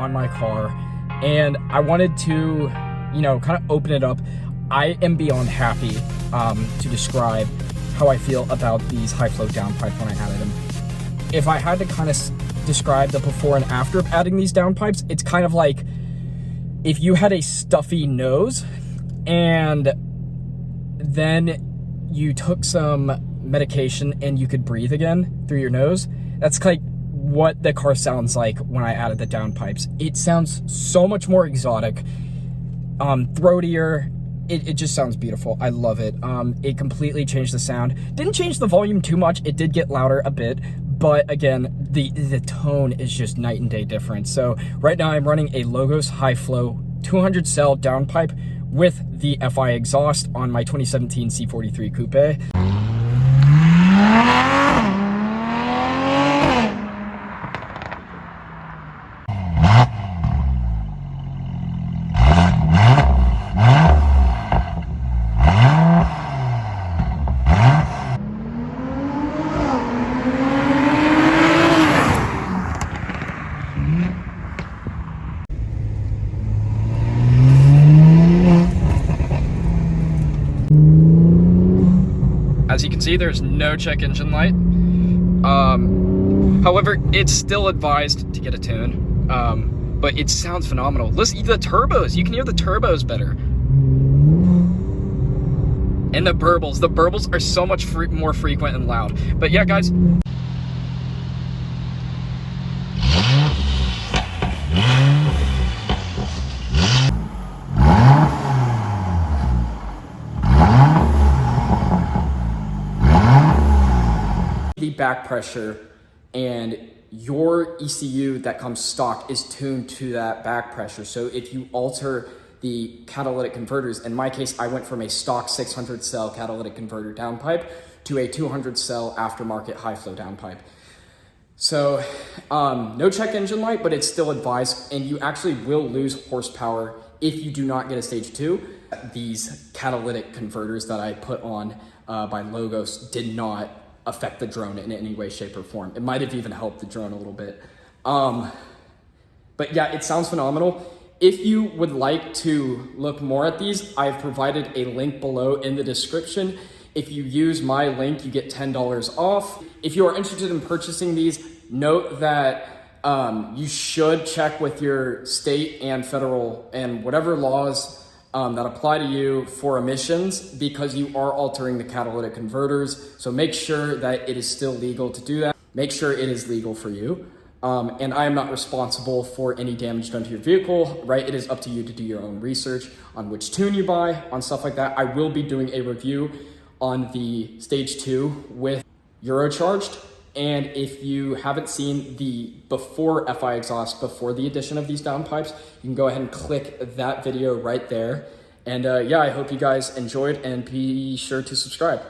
on my car, and I wanted to, you know, kind of open it up. I am beyond happy to describe how I feel about these high flow downpipes when I added them. If I had to kind of describe the before and after of adding these downpipes, it's kind of like if you had a stuffy nose and then you took some medication and you could breathe again through your nose. That's like what the car sounds like when I added the downpipes. It sounds so much more exotic, throatier. It just sounds beautiful. I love it. It completely changed the sound. Didn't change the volume too much. It did get louder a bit, but again, the tone is just night and day difference. So right now I'm running a Logos high flow 200 cell downpipe with the FI exhaust on my 2017 C43 Coupe. As you can see, there's no check engine light. However, it's still advised to get a tune, but it sounds phenomenal. Listen, the turbos, you can hear the turbos better. And the burbles are so much more frequent and loud. But yeah, guys. The back pressure and your ECU that comes stock is tuned to that back pressure. So if you alter the catalytic converters, in my case, I went from a stock 600 cell catalytic converter downpipe to a 200 cell aftermarket high flow downpipe. So no check engine light, but it's still advised, and you actually will lose horsepower if you do not get a stage 2. These catalytic converters that I put on by Logos did not affect the drone in any way, shape, or form. It might have even helped the drone a little bit. But yeah, it sounds phenomenal. If you would like to look more at these, I've provided a link below in the description. If you use my link, you get $10 off. If you are interested in purchasing these, note that you should check with your state and federal and whatever laws that apply to you for emissions, because you are altering the catalytic converters. So make sure that it is still legal to do that. Make sure it is legal for you. And I am not responsible for any damage done to your vehicle, right? It is up to you to do your own research on which tune you buy, on stuff like that. I will be doing a review on the stage 2 with Eurocharged. And if you haven't seen the before FI exhaust, before the addition of these downpipes, you can go ahead and click that video right there. And yeah, I hope you guys enjoyed, and be sure to subscribe.